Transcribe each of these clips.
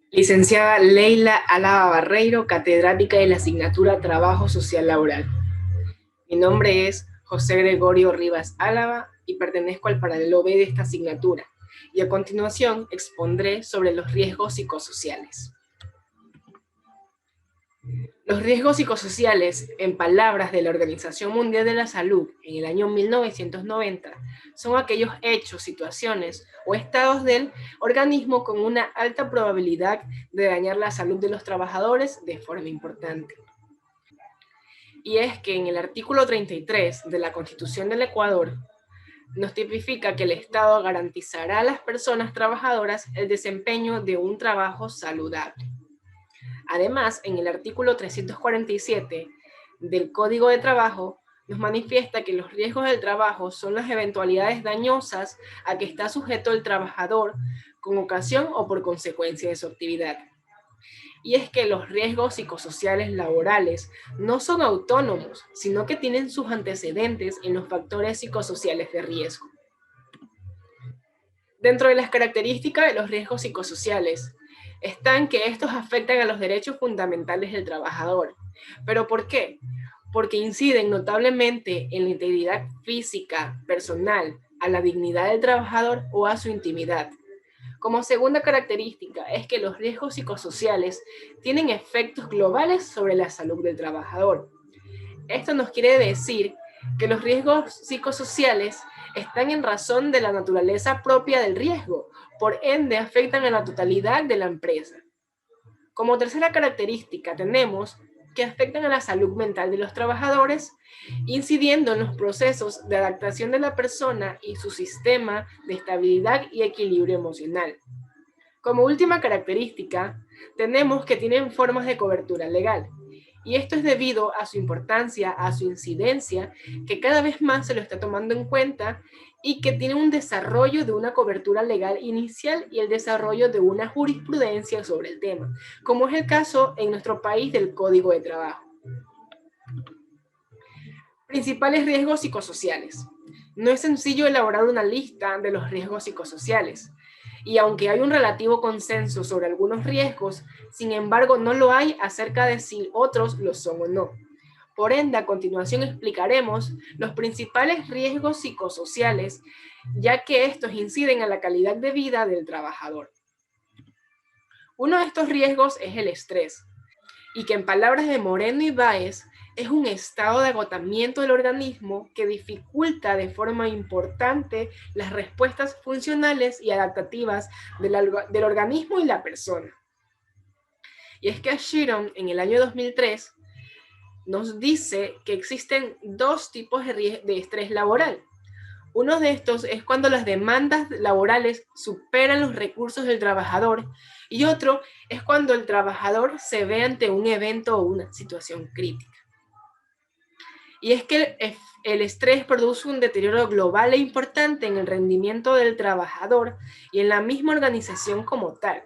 Licenciada Leila Álava Barreiro, catedrática de la asignatura Trabajo Social Laboral. Mi nombre es José Gregorio Rivas Álava y pertenezco al paralelo B de esta asignatura. Y a continuación expondré sobre los riesgos psicosociales. Los riesgos psicosociales, en palabras de la Organización Mundial de la Salud en el año 1990, son aquellos hechos, situaciones o estados del organismo con una alta probabilidad de dañar la salud de los trabajadores de forma importante. Y es que en el artículo 33 de la Constitución del Ecuador nos tipifica que el Estado garantizará a las personas trabajadoras el desempeño de un trabajo saludable. Además, en el artículo 347 del Código de Trabajo, nos manifiesta que los riesgos del trabajo son las eventualidades dañosas a que está sujeto el trabajador con ocasión o por consecuencia de su actividad. Y es que los riesgos psicosociales laborales no son autónomos, sino que tienen sus antecedentes en los factores psicosociales de riesgo. Dentro de las características de los riesgos psicosociales están que estos afectan a los derechos fundamentales del trabajador. ¿Pero por qué? Porque inciden notablemente en la integridad física, personal, a la dignidad del trabajador o a su intimidad. Como segunda característica es que los riesgos psicosociales tienen efectos globales sobre la salud del trabajador. Esto nos quiere decir que los riesgos psicosociales están en razón de la naturaleza propia del riesgo, por ende afectan a la totalidad de la empresa. Como tercera característica tenemos que afectan a la salud mental de los trabajadores, incidiendo en los procesos de adaptación de la persona y su sistema de estabilidad y equilibrio emocional. Como última característica, tenemos que tienen formas de cobertura legal, y esto es debido a su importancia, a su incidencia, que cada vez más se lo está tomando en cuenta y que tiene un desarrollo de una cobertura legal inicial y el desarrollo de una jurisprudencia sobre el tema, como es el caso en nuestro país del Código de Trabajo. Principales riesgos psicosociales. No es sencillo elaborar una lista de los riesgos psicosociales, y aunque hay un relativo consenso sobre algunos riesgos, sin embargo no lo hay acerca de si otros lo son o no. Por ende, a continuación explicaremos los principales riesgos psicosociales, ya que estos inciden en la calidad de vida del trabajador. Uno de estos riesgos es el estrés, y que en palabras de Moreno y Báez es un estado de agotamiento del organismo que dificulta de forma importante las respuestas funcionales y adaptativas del organismo y la persona. Y es que Chiron en el año 2003 nos dice que existen dos tipos de estrés laboral. Uno de estos es cuando las demandas laborales superan los recursos del trabajador y otro es cuando el trabajador se ve ante un evento o una situación crítica. Y es que el estrés produce un deterioro global e importante en el rendimiento del trabajador y en la misma organización como tal,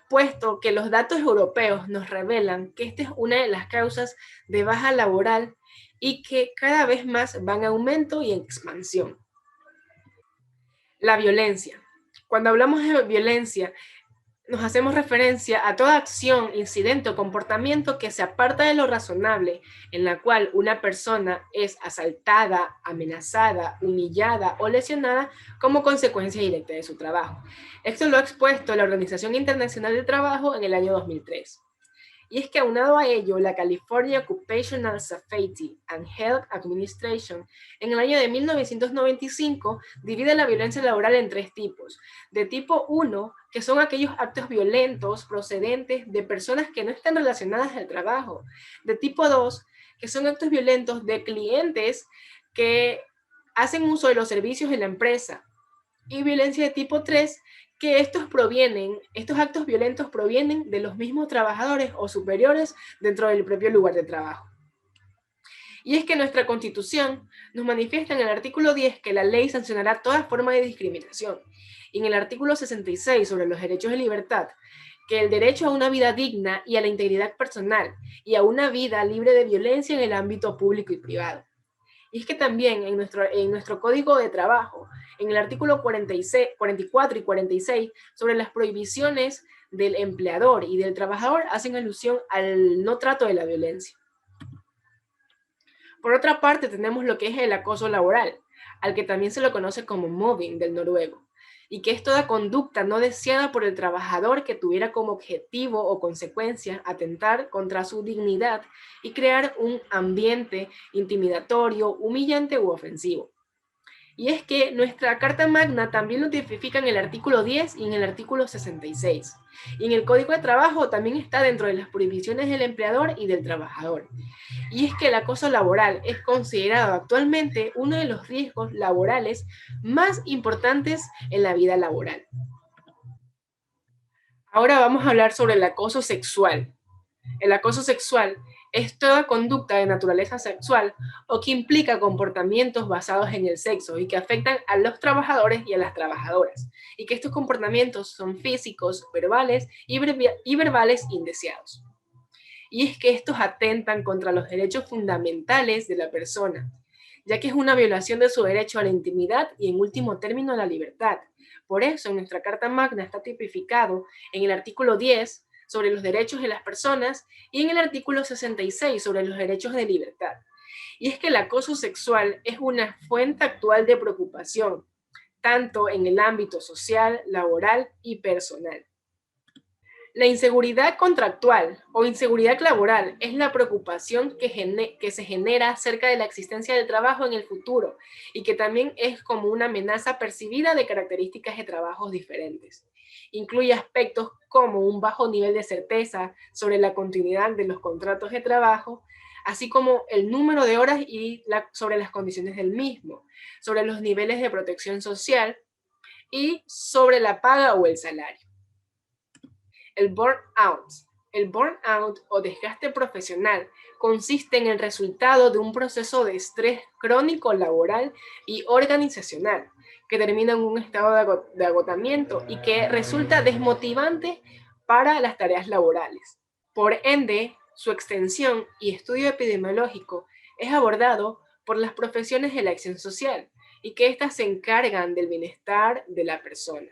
puesto que los datos europeos nos revelan que esta es una de las causas de baja laboral y que cada vez más van en aumento y en expansión. La violencia. Cuando hablamos de violencia, nos hacemos referencia a toda acción, incidente o comportamiento que se aparta de lo razonable, en la cual una persona es asaltada, amenazada, humillada o lesionada como consecuencia directa de su trabajo. Esto lo ha expuesto la Organización Internacional del Trabajo en el año 2003. Y es que aunado a ello, la California Occupational Safety and Health Administration en el año de 1995 divide la violencia laboral en tres tipos. De tipo 1, que son aquellos actos violentos procedentes de personas que no están relacionadas al trabajo. De tipo 2, que son actos violentos de clientes que hacen uso de los servicios de la empresa. Y violencia de tipo 3, que estos actos violentos provienen de los mismos trabajadores o superiores dentro del propio lugar de trabajo. Y es que nuestra Constitución nos manifiesta en el artículo 10 que la ley sancionará toda forma de discriminación. Y en el artículo 66 sobre los derechos de libertad, que el derecho a una vida digna y a la integridad personal y a una vida libre de violencia en el ámbito público y privado. Y es que también en nuestro Código de Trabajo, en el artículo 46, 44 y 46, sobre las prohibiciones del empleador y del trabajador hacen alusión al no trato de la violencia. Por otra parte, tenemos lo que es el acoso laboral, al que también se lo conoce como mobbing del noruego, y que es toda conducta no deseada por el trabajador que tuviera como objetivo o consecuencia atentar contra su dignidad y crear un ambiente intimidatorio, humillante u ofensivo. Y es que nuestra Carta Magna también lo tipifica en el artículo 10 y en el artículo 66. Y en el Código de Trabajo también está dentro de las prohibiciones del empleador y del trabajador. Y es que el acoso laboral es considerado actualmente uno de los riesgos laborales más importantes en la vida laboral. Ahora vamos a hablar sobre el acoso sexual. El acoso sexual es toda conducta de naturaleza sexual o que implica comportamientos basados en el sexo y que afectan a los trabajadores y a las trabajadoras, y que estos comportamientos son físicos, verbales y verbales indeseados. Y es que estos atentan contra los derechos fundamentales de la persona, ya que es una violación de su derecho a la intimidad y en último término a la libertad. Por eso en nuestra Carta Magna está tipificado en el artículo 10 sobre los derechos de las personas y en el artículo 66 sobre los derechos de libertad. Y es que el acoso sexual es una fuente actual de preocupación, tanto en el ámbito social, laboral y personal. La inseguridad contractual o inseguridad laboral es la preocupación que se genera acerca de la existencia del trabajo en el futuro y que también es como una amenaza percibida de características de trabajos diferentes. Incluye aspectos como un bajo nivel de certeza sobre la continuidad de los contratos de trabajo, así como el número de horas y sobre las condiciones del mismo, sobre los niveles de protección social y sobre la paga o el salario. El burnout. El burnout o desgaste profesional consiste en el resultado de un proceso de estrés crónico laboral y organizacional que termina en un estado de agotamiento y que resulta desmotivante para las tareas laborales. Por ende, su extensión y estudio epidemiológico es abordado por las profesiones de la acción social y que éstas se encargan del bienestar de la persona.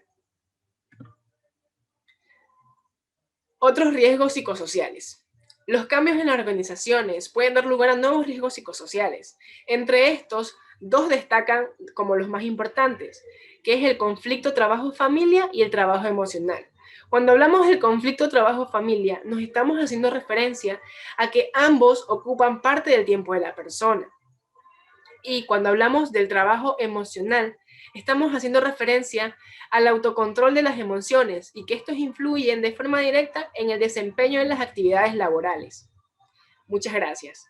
Otros riesgos psicosociales. Los cambios en las organizaciones pueden dar lugar a nuevos riesgos psicosociales. Entre estos, dos destacan como los más importantes, que es el conflicto trabajo-familia y el trabajo emocional. Cuando hablamos del conflicto trabajo-familia, nos estamos haciendo referencia a que ambos ocupan parte del tiempo de la persona. Y cuando hablamos del trabajo emocional, estamos haciendo referencia al autocontrol de las emociones y que estos influyen de forma directa en el desempeño de las actividades laborales. Muchas gracias.